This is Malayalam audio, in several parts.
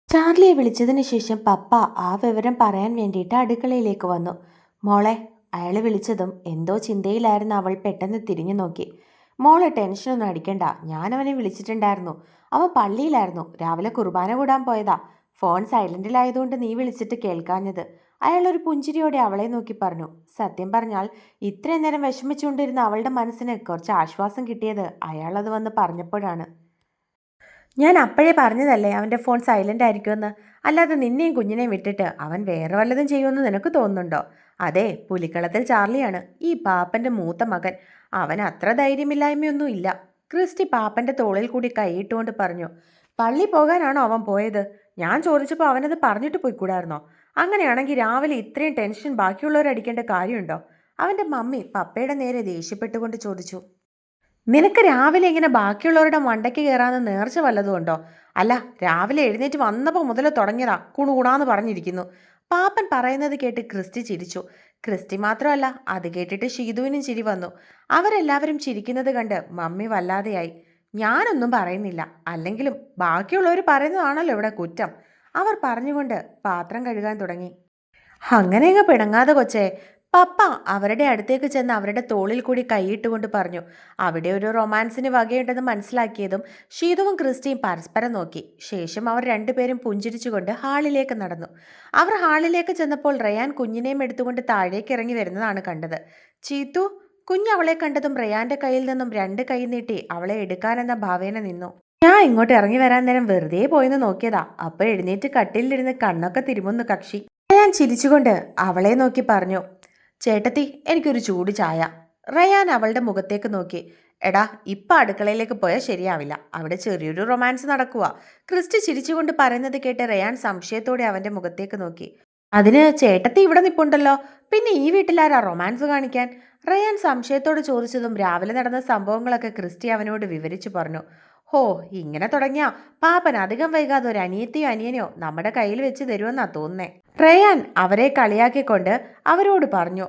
ചാർലിയെ വിളിച്ചതിന് ശേഷം പപ്പ ആ വിവരം പറയാൻ വേണ്ടിയിട്ട് അടുക്കളയിലേക്ക് വന്നു. മോളെ, അയാൾ വിളിച്ചതും എന്തോ ചിന്തയിലായിരുന്നു അവൾ. പെട്ടെന്ന് തിരിഞ്ഞു നോക്കി. മോളെ, ടെൻഷനൊന്നും അടിക്കണ്ട, ഞാനവനെ വിളിച്ചിട്ടുണ്ടായിരുന്നു. അവൻ പള്ളിയിലായിരുന്നു, രാവിലെ കുർബാന കൂടാൻ പോയതാ. ഫോൺ സൈലന്റിലായതുകൊണ്ട് നീ വിളിച്ചിട്ട് കേൾക്കാഞ്ഞത്. അയാൾ ഒരു പുഞ്ചിരിയോടെ അവളെ നോക്കി പറഞ്ഞു. സത്യം പറഞ്ഞാൽ ഇത്രയും നേരം വിഷമിച്ചുകൊണ്ടിരുന്ന അവളുടെ മനസ്സിന് കുറച്ച് ആശ്വാസം കിട്ടിയത് അയാളത് വന്ന് പറഞ്ഞപ്പോഴാണ്. ഞാൻ അപ്പോഴേ പറഞ്ഞതല്ലേ അവൻ്റെ ഫോൺ സൈലൻ്റ് ആയിരിക്കുമെന്ന്. അല്ലാതെ നിന്നെയും കുഞ്ഞിനെയും വിട്ടിട്ട് അവൻ വേറെ വല്ലതും ചെയ്യുമെന്ന് നിനക്ക് തോന്നുന്നുണ്ടോ? അതെ, പുലിക്കളത്തിൽ ചാർലിയാണ് ഈ പാപ്പൻ്റെ മൂത്ത മകൻ. അവൻ അത്ര ധൈര്യമില്ലായ്മയൊന്നും ഇല്ല. ക്രിസ്റ്റി പാപ്പൻ്റെ തോളിൽ കൂടി കൈയിട്ടുകൊണ്ട് പറഞ്ഞു. പള്ളി പോകാനാണോ അവൻ പോയത്? ഞാൻ ചോദിച്ചപ്പോൾ അവനത് പറഞ്ഞിട്ട് പോയിക്കൂടായിരുന്നോ? അങ്ങനെയാണെങ്കിൽ രാവിലെ ഇത്രയും ടെൻഷൻ ബാക്കിയുള്ളവരടിക്കേണ്ട കാര്യമുണ്ടോ? അവൻ്റെ മമ്മി പപ്പയുടെ നേരെ ദേഷ്യപ്പെട്ടുകൊണ്ട് ചോദിച്ചു. നിനക്ക് രാവിലെ ഇങ്ങനെ ബാക്കിയുള്ളവരുടെ മണ്ടയ്ക്ക് കയറാന്ന് നേർച്ച വല്ലതും ഉണ്ടോ? അല്ല, രാവിലെ എഴുന്നേറ്റ് വന്നപ്പോൾ മുതൽ തുടങ്ങിയതാ കുണുകുണാന്ന് പറഞ്ഞിരിക്കുന്നു. പാപ്പൻ പറയുന്നത് കേട്ട് ക്രിസ്റ്റി ചിരിച്ചു. ക്രിസ്റ്റി മാത്രമല്ല, അത് കേട്ടിട്ട് ഷീതുവിനും ചിരി വന്നു. അവരെല്ലാവരും ചിരിക്കുന്നത് കണ്ട് മമ്മി വല്ലാതെയായി. ഞാനൊന്നും പറയുന്നില്ല, അല്ലെങ്കിലും ബാക്കിയുള്ളവർ പറയുന്നതാണല്ലോ ഇവിടെ കുറ്റം. അവർ പറഞ്ഞുകൊണ്ട് പാത്രം കഴുകാൻ തുടങ്ങി. അങ്ങനെയങ്ങ് പിണങ്ങാതെ കൊച്ചേ. പപ്പ അവരുടെ അടുത്തേക്ക് ചെന്ന് അവരുടെ തോളിൽ കൂടി കൈയിട്ടുകൊണ്ട് പറഞ്ഞു. അവിടെ ഒരു റൊമാൻസിന് വകയുണ്ടെന്ന് മനസ്സിലാക്കിയതും ഷീതുവും ക്രിസ്റ്റിയും പരസ്പരം നോക്കി. ശേഷം അവർ രണ്ടുപേരും പുഞ്ചിരിച്ചുകൊണ്ട് ഹാളിലേക്ക് നടന്നു. അവർ ഹാളിലേക്ക് ചെന്നപ്പോൾ റയാൻ കുഞ്ഞിനെയും എടുത്തുകൊണ്ട് താഴേക്ക് ഇറങ്ങി വരുന്നതാണ് കണ്ടത്. ചീത്തു, കുഞ്ഞവളെ കണ്ടതും റയാന്റെ കയ്യിൽ നിന്നും രണ്ട് കൈ നീട്ടി അവളെ എടുക്കാനെന്ന ഭാവേന നിന്നു. ഞാൻ ഇങ്ങോട്ട് ഇറങ്ങി വരാൻ നേരം വെറുതെ പോയെന്ന് നോക്കിയതാ. അപ്പോൾ എഴുന്നേറ്റ് കട്ടിലിരുന്ന് കണ്ണൊക്കെ തിരുമുന്നു കക്ഷി. റയാൻ ചിരിച്ചുകൊണ്ട് അവളെ നോക്കി പറഞ്ഞു. ചേട്ടത്തി, എനിക്കൊരു ചൂട് ചായ. റയാൻ അവളുടെ മുഖത്തേക്ക് നോക്കി. എടാ, ഇപ്പം അടുക്കളയിലേക്ക് പോയാൽ ശരിയാവില്ല, അവിടെ ചെറിയൊരു റൊമാൻസ് നടക്കുക. ക്രിസ്റ്റി ചിരിച്ചുകൊണ്ട് പറയുന്നത് കേട്ട് റയാൻ സംശയത്തോടെ അവൻ്റെ മുഖത്തേക്ക് നോക്കി. അതിന് ചേട്ടത്തി ഇവിടെ നിപ്പുണ്ടല്ലോ, പിന്നെ ഈ വീട്ടിലാരാ റൊമാൻസ് കാണിക്കാൻ? റയാൻ സംശയത്തോട് ചോദിച്ചതും രാവിലെ നടന്ന സംഭവങ്ങളൊക്കെ ക്രിസ്റ്റി അവനോട് വിവരിച്ചു പറഞ്ഞു. ഹോ, ഇങ്ങനെ തുടങ്ങിയാ പാപ്പൻ അധികം വൈകാതെ ഒരു അനിയത്തിയോ അനിയനെയോ നമ്മുടെ കയ്യിൽ വെച്ച് തരുമെന്നാ തോന്നുന്നേ. റയാൻ അവരെ കളിയാക്കിക്കൊണ്ട് അവരോട് പറഞ്ഞു.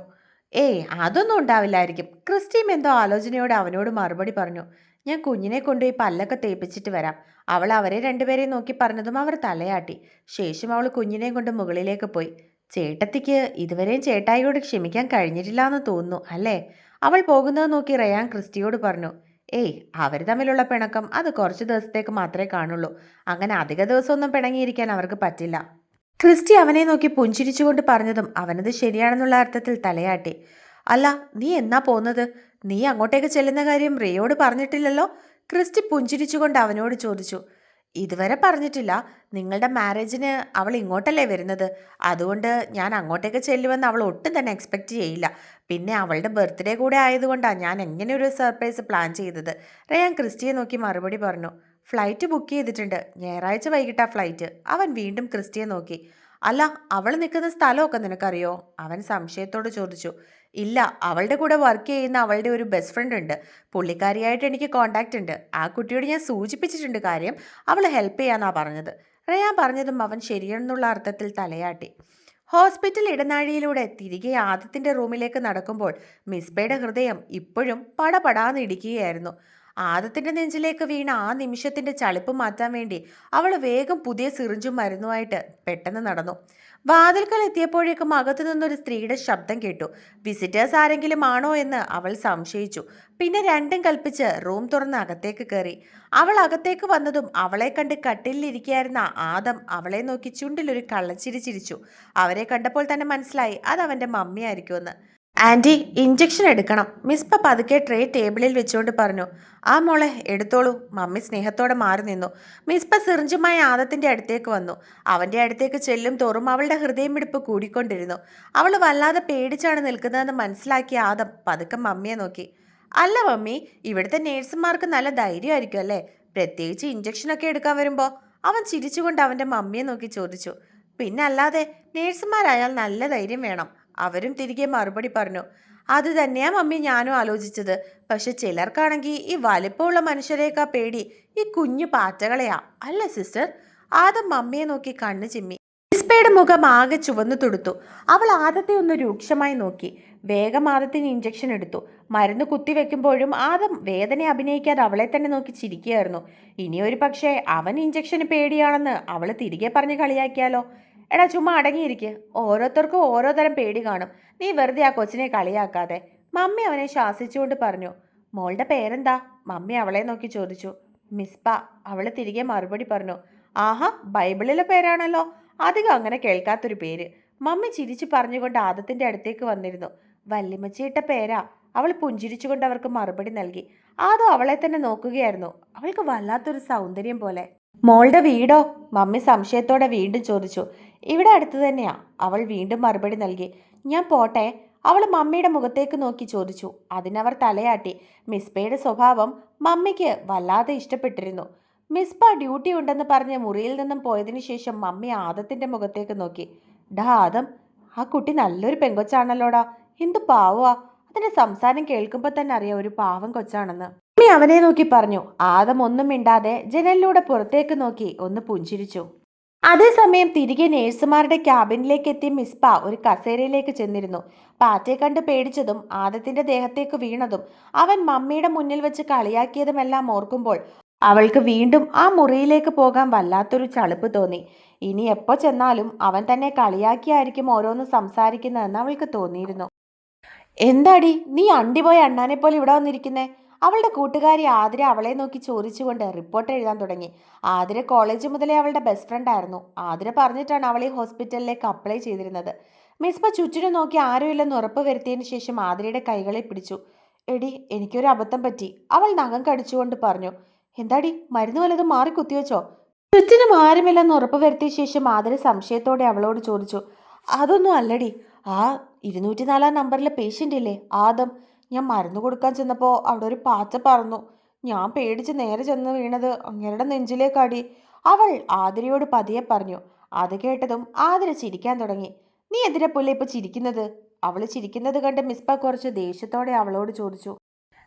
ഏയ്, അതൊന്നും ഉണ്ടാവില്ലായിരിക്കും. ക്രിസ്റ്റീം എന്തോ ആലോചനയോടെ അവനോട് മറുപടി പറഞ്ഞു. ഞാൻ കുഞ്ഞിനെ കൊണ്ടുപോയി പല്ലൊക്കെ തേപ്പിച്ചിട്ട് വരാം. അവൾ അവരെ രണ്ടുപേരെയും നോക്കി പറഞ്ഞതും അവർ തലയാട്ടി. ശേഷം അവൾ കുഞ്ഞിനെയും കൊണ്ട് മുകളിലേക്ക് പോയി. ചേട്ടത്തിക്ക് ഇതുവരെയും ചേട്ടായിയോട് ക്ഷമിക്കാൻ കഴിഞ്ഞിട്ടില്ല എന്ന് തോന്നുന്നു അല്ലേ? അവൾ പോകുന്നത് നോക്കി റയാൻ ക്രിസ്റ്റിയോട് പറഞ്ഞു. ഏയ്, അവർ തമ്മിലുള്ള പിണക്കം അത് കുറച്ച് ദിവസത്തേക്ക് മാത്രമേ കാണുള്ളൂ. അങ്ങനെ അധിക ദിവസമൊന്നും പിണങ്ങിയിരിക്കാൻ അവർക്ക് പറ്റില്ല. ക്രിസ്റ്റി അവനെ നോക്കി പുഞ്ചിരിച്ചുകൊണ്ട് പറഞ്ഞതും അവനത് ശരിയാണെന്നുള്ള അർത്ഥത്തിൽ തലയാട്ടി. അല്ല, നീ എന്നാ പോന്നത്? നീ അങ്ങോട്ടേക്ക് ചെല്ലുന്ന കാര്യം റിയോട് പറഞ്ഞിട്ടില്ലല്ലോ? ക്രിസ്റ്റി പുഞ്ചിരിച്ചുകൊണ്ട് അവനോട് ചോദിച്ചു. ഇതുവരെ പറഞ്ഞിട്ടില്ല. നിങ്ങളുടെ മാരേജിന് അവൾ ഇങ്ങോട്ടല്ലേ വരുന്നത്. അതുകൊണ്ട് ഞാൻ അങ്ങോട്ടേക്ക് ചെല്ലുമെന്ന് അവൾ ഒട്ടും തന്നെ എക്സ്പെക്റ്റ് ചെയ്യില്ല. പിന്നെ അവളുടെ ബർത്ത്ഡേ കൂടെ ആയതുകൊണ്ടാണ് ഞാൻ എങ്ങനെ ഒരു സർപ്രൈസ് പ്ലാൻ ചെയ്തത്. റയാൻ ക്രിസ്റ്റിയെ നോക്കി മറുപടി പറഞ്ഞു. ഫ്ലൈറ്റ് ബുക്ക് ചെയ്തിട്ടുണ്ട്, ഞായറാഴ്ച വൈകിട്ടാ ഫ്ലൈറ്റ്. അവൻ വീണ്ടും ക്രിസ്റ്റിയെ നോക്കി. അല്ല, അവൾ നിൽക്കുന്ന സ്ഥലമൊക്കെ നിനക്കറിയോ? അവൻ സംശയത്തോട് ചോദിച്ചു. ഇല്ല, അവളുടെ കൂടെ വർക്ക് ചെയ്യുന്ന അവളുടെ ഒരു ബെസ്റ്റ് ഫ്രണ്ട് ഉണ്ട്. പുള്ളിക്കാരിയായിട്ട് എനിക്ക് കോണ്ടാക്റ്റ് ഉണ്ട്. ആ കുട്ടിയോട് ഞാൻ സൂചിപ്പിച്ചിട്ടുണ്ട് കാര്യം. അവൾ ഹെൽപ്പ് ചെയ്യാന്നാ പറഞ്ഞത്. റയാൻ പറഞ്ഞതും അവൻ ശരിയെന്നുള്ള അർത്ഥത്തിൽ തലയാട്ടി. ഹോസ്പിറ്റൽ ഇടനാഴിയിലൂടെ തിരികെ ആദിത്യൻ്റെ റൂമിലേക്ക് നടക്കുമ്പോൾ മിസ്ബയുടെ ഹൃദയം ഇപ്പോഴും പടപടാന്ന് ഇടിക്കുകയായിരുന്നു. ആദത്തിൻ്റെ നെഞ്ചിലേക്ക് വീണ ആ നിമിഷത്തിൻ്റെ ചളിപ്പ് മാറ്റാൻ വേണ്ടി അവൾ വേഗം പുതിയ സിറിഞ്ചും മരുന്നുമായിട്ട് പെട്ടെന്ന് നടന്നു. വാതിൽക്കൽ എത്തിയപ്പോഴേക്കും അകത്തു നിന്നൊരു സ്ത്രീയുടെ ശബ്ദം കേട്ടു. വിസിറ്റേഴ്സ് ആരെങ്കിലും ആണോ എന്ന് അവൾ സംശയിച്ചു. പിന്നെ രണ്ടും കൽപ്പിച്ച് റൂം തുറന്ന് അകത്തേക്ക് കയറി. അവൾ അകത്തേക്ക് വന്നതും അവളെ കണ്ട് കട്ടിലിരിക്കുകയായിരുന്ന ആദം അവളെ നോക്കി ചുണ്ടിലൊരു കള്ളച്ചിരി ചിരിച്ചു. അവരെ കണ്ടപ്പോൾ തന്നെ മനസ്സിലായി അത് അവൻ്റെ മമ്മിയായിരിക്കുമെന്ന്. ആൻറ്റി, ഇഞ്ചക്ഷൻ എടുക്കണം. മിസ്പ പതുക്കെ ട്രേ ടേബിളിൽ വെച്ചുകൊണ്ട് പറഞ്ഞു. ആ മോളെ, എടുത്തോളൂ. മമ്മി സ്നേഹത്തോടെ മാറി നിന്നു. മിസ്പ സിറിഞ്ചുമായി ആദത്തിൻ്റെ അടുത്തേക്ക് വന്നു. അവൻ്റെ അടുത്തേക്ക് ചെല്ലും തോറും അവളുടെ ഹൃദയമിടിപ്പ് കൂടിക്കൊണ്ടിരുന്നു. അവൾ വല്ലാതെ പേടിച്ചാണ് നിൽക്കുന്നതെന്ന് മനസ്സിലാക്കിയ ആദം പതുക്കെ മമ്മിയെ നോക്കി. അല്ല മമ്മി, ഇവിടുത്തെ നേഴ്സുമാർക്ക് നല്ല ധൈര്യമായിരിക്കും അല്ലേ, പ്രത്യേകിച്ച് ഇഞ്ചക്ഷനൊക്കെ എടുക്കാൻ വരുമ്പോൾ? അവൻ ചിരിച്ചുകൊണ്ട് അവൻ്റെ മമ്മിയെ നോക്കി ചോദിച്ചു. പിന്നെ അല്ലാതെ, നേഴ്സുമാരായാൽ നല്ല ധൈര്യം വേണം. അവരും തിരികെ മറുപടി പറഞ്ഞു. അത് തന്നെയാ മമ്മി ഞാനും ആലോചിച്ചത്. പക്ഷെ ചിലർക്കാണെങ്കിൽ ഈ വലിപ്പമുള്ള മനുഷ്യരേക്കാ പേടി ഈ കുഞ്ഞു പാറ്റകളെയാ, അല്ല സിസ്റ്റർ? ആദം മമ്മിയെ നോക്കി കണ്ണു ചിമ്മി. മിസ്ബയുടെ മുഖം ആകെ ചുവന്നു തുടുത്തു. അവൾ ആദത്തെ ഒന്ന് രൂക്ഷമായി നോക്കി. വേഗം ആദത്തിന് ഇഞ്ചക്ഷൻ എടുത്തു. മരുന്ന് കുത്തിവെക്കുമ്പോഴും ആദം വേദന അഭിനയിക്കാതെ അവളെ തന്നെ നോക്കി ചിരിക്കുകയായിരുന്നു. ഇനിയൊരു പക്ഷേ അവൻ ഇഞ്ചക്ഷന് പേടിയാണെന്ന് അവൾ തിരികെ പറഞ്ഞ് കളിയാക്കിയാലോ? എടാ ചുമ്മാ അടങ്ങിയിരിക്കുക, ഓരോരുത്തർക്കും ഓരോ തരം പേടി കാണും. നീ വെറുതെ ആ കൊച്ചിനെ കളിയാക്കാതെ, മമ്മി അവനെ ശാസിച്ചുകൊണ്ട് പറഞ്ഞു. മോളുടെ പേരെന്താ? മമ്മി അവളെ നോക്കി ചോദിച്ചു. മിസ്ബ. അവൾ തിരികെ മറുപടി പറഞ്ഞു. ആഹാ, ബൈബിളിലെ പേരാണല്ലോ. അധികം അങ്ങനെ കേൾക്കാത്തൊരു പേര്. മമ്മി ചിരിച്ചു പറഞ്ഞുകൊണ്ട് ആദത്തിന്റെ അടുത്തേക്ക് വന്നിരുന്നു. വല്യമ്മച്ചിയിട്ട പേരാ. അവൾ പുഞ്ചിരിച്ചുകൊണ്ട് അവർക്ക് മറുപടി നൽകി. ആദം അവളെ തന്നെ നോക്കുകയായിരുന്നു. അവൾക്ക് വല്ലാത്തൊരു സൗന്ദര്യം പോലെ. മോളുടെ വീടോ? മമ്മി സംശയത്തോടെ വീണ്ടും ചോദിച്ചു. ഇവിടെ അടുത്ത് തന്നെയാ. അവൾ വീണ്ടും മറുപടി നൽകി. ഞാൻ പോട്ടെ? അവൾ മമ്മിയുടെ മുഖത്തേക്ക് നോക്കി ചോദിച്ചു. അതിനവർ തലയാട്ടി. മിസ്ബയുടെ സ്വഭാവം മമ്മിക്ക് വല്ലാതെ ഇഷ്ടപ്പെട്ടിരുന്നു. മിസ്ബ ഡ്യൂട്ടി ഉണ്ടെന്ന് പറഞ്ഞ് മുറിയിൽ നിന്നും പോയതിനു ശേഷം മമ്മി ആദത്തിന്റെ മുഖത്തേക്ക് നോക്കി. ഡാ ആദം, ആ കുട്ടി നല്ലൊരു പെങ്കൊച്ചാണല്ലോടാ. എന്തു പാവാ. അതിന്റെ സംസാരം കേൾക്കുമ്പോൾ തന്നെ അറിയാം ഒരു പാവം കൊച്ചാണെന്ന്. മമ്മി അവനെ നോക്കി പറഞ്ഞു. ആദം ഒന്നും മിണ്ടാതെ ജനലിലൂടെ പുറത്തേക്ക് നോക്കി ഒന്ന് പുഞ്ചിരിച്ചു. അതേസമയം തിരികെ നേഴ്സുമാരുടെ ക്യാബിനിലേക്ക് എത്തിയ മിസ്ബ ഒരു കസേരയിലേക്ക് ചെന്നിരുന്നു. പാറ്റയെ കണ്ട് പേടിച്ചതും ആദത്തിന്റെ ദേഹത്തേക്ക് വീണതും അവൻ മമ്മിയുടെ മുന്നിൽ വെച്ച് കളിയാക്കിയതുമെല്ലാം ഓർക്കുമ്പോൾ അവൾക്ക് വീണ്ടും ആ മുറിയിലേക്ക് പോകാൻ വല്ലാത്തൊരു ചളുപ്പ് തോന്നി. ഇനി എപ്പോ ചെന്നാലും അവൻ തന്നെ കളിയാക്കിയായിരിക്കും ഓരോന്ന് സംസാരിക്കുന്നതെന്ന് അവൾക്ക് തോന്നിയിരുന്നു. എന്താടി നീ അണ്ടിപോയ അണ്ണാനെ പോലെ ഇവിടെ വന്നിരിക്കുന്നേ? അവളുടെ കൂട്ടുകാരി ആതിര അവളെ നോക്കി ചോദിച്ചുകൊണ്ട് റിപ്പോർട്ട് എഴുതാൻ തുടങ്ങി. ആതിര കോളേജ് മുതലേ അവളുടെ ബെസ്റ്റ് ഫ്രണ്ട് ആയിരുന്നു. ആതിര പറഞ്ഞിട്ടാണ് അവൾ ഈ ഹോസ്പിറ്റലിലേക്ക് അപ്ലൈ ചെയ്തിരുന്നത്. മിസ്ബ ചുറ്റിനും നോക്കി ആരുമില്ലെന്ന് ഉറപ്പ് വരുത്തിയതിനു ശേഷം ആതിരയുടെ കൈകളെ പിടിച്ചു. എടി, എനിക്കൊരു അബദ്ധം പറ്റി, അവൾ നഖം കടിച്ചുകൊണ്ട് പറഞ്ഞു. എന്താടി, മരുന്ന് വല്ലതും മാറി കുത്തിവെച്ചോ? ചുറ്റിനും ആരുമില്ലെന്ന് ഉറപ്പ് വരുത്തിയ ശേഷം ആതിര സംശയത്തോടെ അവളോട് ചോദിച്ചു. അതൊന്നും അല്ലടി, ആ 204 നമ്പറിലെ പേഷ്യൻ്റ് ഇല്ലേ ആദം, ഞാൻ മരുന്ന് കൊടുക്കാൻ ചെന്നപ്പോൾ അവിടെ ഒരു പാറ്റ പറന്നു. ഞാൻ പേടിച്ച് നേരെ ചെന്ന് വീണത് അങ്ങേരുടെ നെഞ്ചിലേക്കാടി, അവൾ ആതിരയോട് പതിയെ പറഞ്ഞു. അത് കേട്ടതും ആതിര ചിരിക്കാൻ തുടങ്ങി. നീ എന്തിനാ പുല്ലേ ഇപ്പൊ ചിരിക്കുന്നത്? അവൾ ചിരിക്കുന്നത് കണ്ട് മിസ്ബ കുറച്ച് ദേഷ്യത്തോടെ അവളോട് ചോദിച്ചു.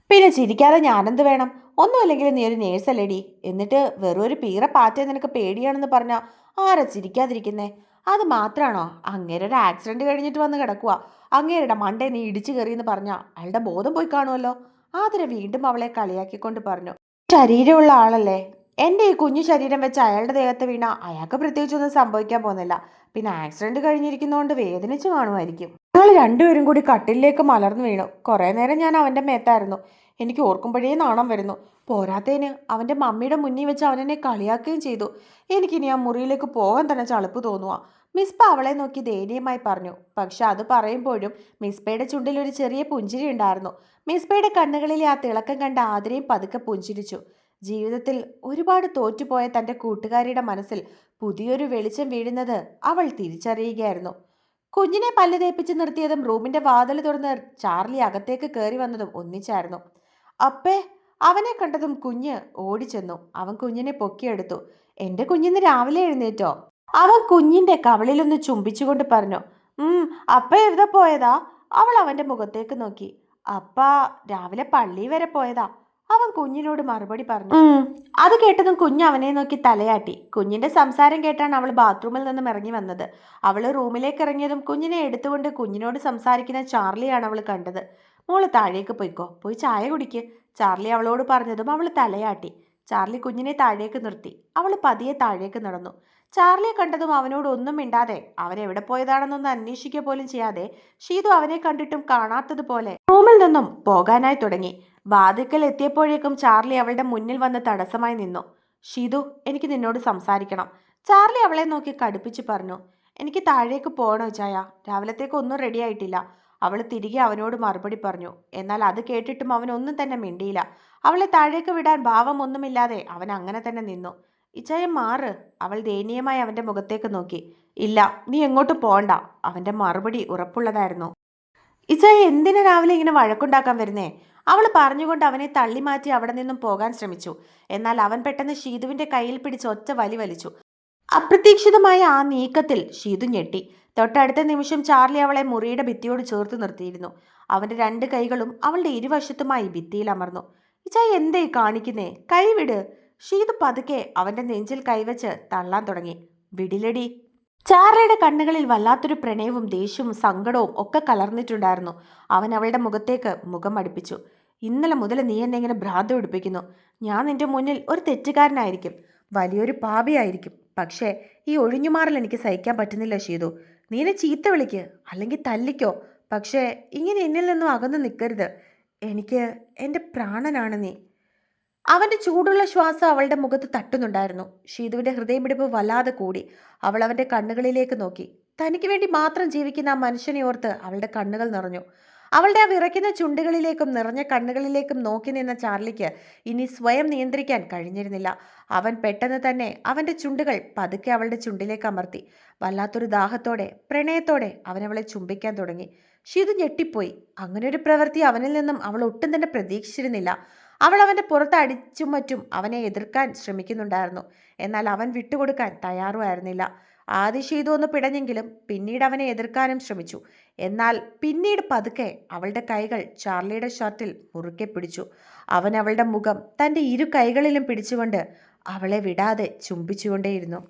പിന്നെ ചിരിക്കാതെ ഞാനെന്ത് വേണം? ഒന്നുമില്ലെങ്കിൽ നീ ഒരു നേഴ്സല്ലേടി, എന്നിട്ട് വെറും ഒരു പീറ പാറ്റ നിനക്ക് പേടിയാണെന്ന് പറഞ്ഞാ ആരാ ചിരിക്കാതിരിക്കുന്നേ? അത് മാത്രാണോ? അങ്ങേരെ ഒരു ആക്സിഡന്റ് കഴിഞ്ഞിട്ട് വന്ന് കിടക്കുക. അങ്ങേരുടെ മണ്ടേ നീ ഇടിച്ചു കയറിയെന്ന് പറഞ്ഞാ അയാളുടെ ബോധം പോയി കാണുമല്ലോ. ആതിര വീണ്ടും അവളെ കളിയാക്കിക്കൊണ്ട് പറഞ്ഞു. ശരീരമുള്ള ആളല്ലേ, എൻ്റെ ഈ കുഞ്ഞു ശരീരം വെച്ച് അയാളുടെ ദേഹത്ത് വീണ അയാൾക്ക് പ്രത്യേകിച്ചൊന്നും സംഭവിക്കാൻ പോകുന്നില്ല. പിന്നെ ആക്സിഡന്റ് കഴിഞ്ഞിരിക്കുന്നതുകൊണ്ട് വേദനിച്ചു കാണുമായിരിക്കും. ഞങ്ങൾ രണ്ടുപേരും കൂടി കട്ടിലേക്ക് മലർന്നു വീണു. കുറേ നേരം ഞാൻ അവൻ്റെ മേത്തായിരുന്നു. എനിക്ക് ഓർക്കുമ്പോഴേ നാണം വരുന്നു. പോരാത്തതിന് അവൻ്റെ മമ്മിയുടെ മുന്നിൽ വെച്ച് അവനെന്നെ കളിയാക്കുകയും ചെയ്തു. എനിക്കിനി ആ മുറിയിലേക്ക് പോകാൻ തന്നെ ചളുപ്പ് തോന്നുക. മിസ്ബ അവളെ നോക്കി ദയനീയമായി പറഞ്ഞു. പക്ഷെ അത് പറയുമ്പോഴും മിസ്ബയുടെ ചുണ്ടിൽ ഒരു ചെറിയ പുഞ്ചിരി ഉണ്ടായിരുന്നു. മിസ്ബയുടെ കണ്ണുകളിലെ ആ തിളക്കം കണ്ട ആതിരയും പതുക്കെ പുഞ്ചിരിച്ചു. ജീവിതത്തിൽ ഒരുപാട് തോറ്റുപോയ തൻ്റെ കൂട്ടുകാരിയുടെ മനസ്സിൽ പുതിയൊരു വെളിച്ചം വീഴുന്നത് അവൾ തിരിച്ചറിയുകയായിരുന്നു. കുഞ്ഞിനെ പല്ല് തേപ്പിച്ച് നിർത്തിയതും റൂമിന്റെ വാതിൽ തുറന്ന് ചാർലി അകത്തേക്ക് കയറി വന്നതും ഒന്നിച്ചായിരുന്നു. അപ്പേ, അവനെ കണ്ടതും കുഞ്ഞ് ഓടിച്ചെന്നു. അവൻ കുഞ്ഞിനെ പൊക്കിയെടുത്തു. എൻ്റെ കുഞ്ഞിന്ന് രാവിലെ എഴുന്നേറ്റോ? അവൻ കുഞ്ഞിന്റെ കവളിലൊന്ന് ചുംബിച്ചുകൊണ്ട് പറഞ്ഞു. അപ്പ എവിടെ പോയതാ? അവൾ അവന്റെ മുഖത്തേക്ക് നോക്കി. അപ്പ രാവിലെ പള്ളി വരെ പോയതാ, അവൻ കുഞ്ഞിനോട് മറുപടി പറഞ്ഞു. അത് കേട്ടതും കുഞ്ഞ് അവനെ നോക്കി തലയാട്ടി. കുഞ്ഞിന്റെ സംസാരം കേട്ടാണ് അവൾ ബാത്റൂമിൽ നിന്നും ഇറങ്ങി വന്നത്. അവൾ റൂമിലേക്ക് ഇറങ്ങിയതും കുഞ്ഞിനെ എടുത്തുകൊണ്ട് കുഞ്ഞിനോട് സംസാരിക്കുന്ന ചാർലിയാണ് അവൾ കണ്ടത്. മോള് താഴേക്ക് പോയിക്കോ, പോയി ചായ കുടിക്ക്, ചാർലി അവളോട് പറഞ്ഞതും അവൾ തലയാട്ടി. ചാർലി കുഞ്ഞിനെ താഴേക്ക് നിർത്തി. അവൾ പതിയെ താഴേക്ക് നടന്നു. ചാർലിയെ കണ്ടതും അവനോട് ഒന്നും മിണ്ടാതെ, അവൻ എവിടെ പോയതാണെന്നൊന്ന് അന്വേഷിക്കുക പോലും ചെയ്യാതെ ഷീതു അവനെ കണ്ടിട്ടും കാണാത്തതുപോലെ റൂമിൽ നിന്നും പോകാനായി തുടങ്ങി. വാതിക്കൽ എത്തിയപ്പോഴേക്കും ചാർലി അവളുടെ മുന്നിൽ വന്ന് തടസ്സമായി നിന്നു. ഷീതു, എനിക്ക് നിന്നോട് സംസാരിക്കണം, ചാർലി അവളെ നോക്കി കടുപ്പിച്ച് പറഞ്ഞു. എനിക്ക് താഴേക്ക് പോകണോ ചായ? രാവിലത്തേക്ക് ഒന്നും റെഡി ആയിട്ടില്ല. അവൾ തിരികെ അവനോട് മറുപടി പറഞ്ഞു. എന്നാൽ അത് കേട്ടിട്ടും അവൻ ഒന്നും തന്നെ മിണ്ടിയില്ല. അവളെ താഴേക്ക് വിടാൻ ഭാവമൊന്നുമില്ലാതെ അവൻ അങ്ങനെ തന്നെ നിന്നു. ഇച്ചായ മാറ്, അവൾ ദയനീയമായി അവന്റെ മുഖത്തേക്ക് നോക്കി. ഇല്ല, നീ എങ്ങോട്ടും പോണ്ട. അവന്റെ മറുപടി ഉറപ്പുള്ളതായിരുന്നു. ഇച്ചായ എന്തിനാ രാവിലെ ഇങ്ങനെ വഴക്കുണ്ടാക്കാൻ വരുന്നേ? അവൾ പറഞ്ഞുകൊണ്ട് അവനെ തള്ളി മാറ്റി അവിടെ നിന്നും പോകാൻ ശ്രമിച്ചു. എന്നാൽ അവൻ പെട്ടെന്ന് ഷീതുവിന്റെ കയ്യിൽ പിടിച്ച് ഒറ്റ വലി വലിച്ചു. അപ്രതീക്ഷിതമായ ആ നീക്കത്തിൽ ഷീതു ഞെട്ടി. തൊട്ടടുത്ത നിമിഷം ചാർലി അവളെ മുറിയുടെ ഭിത്തിയോട് ചേർത്ത് നിർത്തിയിരുന്നു. അവന്റെ രണ്ട് കൈകളും അവളുടെ ഇരുവശത്തുമായി ഭിത്തിയിൽ അമർന്നു. ഇച്ചായ എന്തേ കാണിക്കുന്നേ? കൈവിട്. ഷീതു പതുക്കെ അവന്റെ നെഞ്ചിൽ കൈവച്ച് തള്ളാൻ തുടങ്ങി. വിടിലടി. ചാർലിയുടെ കണ്ണുകളിൽ വല്ലാത്തൊരു പ്രണയവും ദേഷ്യവും സങ്കടവും ഒക്കെ കലർന്നിട്ടുണ്ടായിരുന്നു. അവൻ അവളുടെ മുഖത്തേക്ക് മുഖം അടുപ്പിച്ചു. ഇന്നലെ മുതൽ നീ എന്നെ ഇങ്ങനെ ഭ്രാന്ത് പിടിപ്പിക്കുന്നു. ഞാൻ നിന്റെ മുന്നിൽ ഒരു തെറ്റുകാരനായിരിക്കും, വലിയൊരു പാപിയായിരിക്കും. പക്ഷേ ഈ ഒഴിഞ്ഞുമാറൽ എനിക്ക് സഹിക്കാൻ പറ്റുന്നില്ല ഷീതു. നീ എന്നെ ചീത്ത വിളിക്ക്, അല്ലെങ്കിൽ തല്ലിക്കോ. പക്ഷേ ഇങ്ങനെ എന്നിൽ നിന്നും അകന്നു നിൽക്കരുത്. എനിക്ക് എൻ്റെ പ്രാണനാണ് നീ. അവന്റെ ചൂടുള്ള ശ്വാസം അവളുടെ മുഖത്ത് തട്ടുന്നുണ്ടായിരുന്നു. ഷീതുവിന്റെ ഹൃദയമിടിപ്പ് വല്ലാതെ കൂടി. അവൾ അവന്റെ കണ്ണുകളിലേക്ക് നോക്കി. തനിക്ക് വേണ്ടി മാത്രം ജീവിക്കുന്ന ആ മനുഷ്യനെ ഓർത്ത് അവളുടെ കണ്ണുകൾ നിറഞ്ഞു. അവളുടെ ആ വിറയ്ക്കുന്ന ചുണ്ടുകളിലേക്കും നിറഞ്ഞ കണ്ണുകളിലേക്കും നോക്കി നിന്ന ചാർലിക്ക് ഇനി സ്വയം നിയന്ത്രിക്കാൻ കഴിഞ്ഞിരുന്നില്ല. അവൻ പെട്ടെന്ന് തന്നെ അവന്റെ ചുണ്ടുകൾ പതുക്കെ അവളുടെ ചുണ്ടിലേക്ക് അമർത്തി. വല്ലാത്തൊരു ദാഹത്തോടെ പ്രണയത്തോടെ അവൻ അവളെ ചുംബിക്കാൻ തുടങ്ങി. ഷീതു ഞെട്ടിപ്പോയി. അങ്ങനെ ഒരു പ്രവൃത്തി അവനിൽ നിന്നും അവൾ ഒട്ടും തന്നെ പ്രതീക്ഷിച്ചിരുന്നില്ല. അവൾ അവൻ്റെ പുറത്ത് അടിച്ചും മറ്റും അവനെ എതിർക്കാൻ ശ്രമിക്കുന്നുണ്ടായിരുന്നു. എന്നാൽ അവൻ വിട്ടുകൊടുക്കാൻ തയ്യാറുമായിരുന്നില്ല. ആദ്യ ഷീതു ഒന്ന് പിടഞ്ഞെങ്കിലും പിന്നീട് അവനെ എതിർക്കാനും ശ്രമിച്ചു. എന്നാൽ പിന്നീട് പതുക്കെ അവളുടെ കൈകൾ ചാർലിയുടെ ഷർട്ടിൽ മുറുക്കെ പിടിച്ചു. അവൻ അവളുടെ മുഖം തൻ്റെ ഇരു കൈകളിലും പിടിച്ചുകൊണ്ട് അവളെ വിടാതെ ചുംബിച്ചുകൊണ്ടേയിരുന്നു.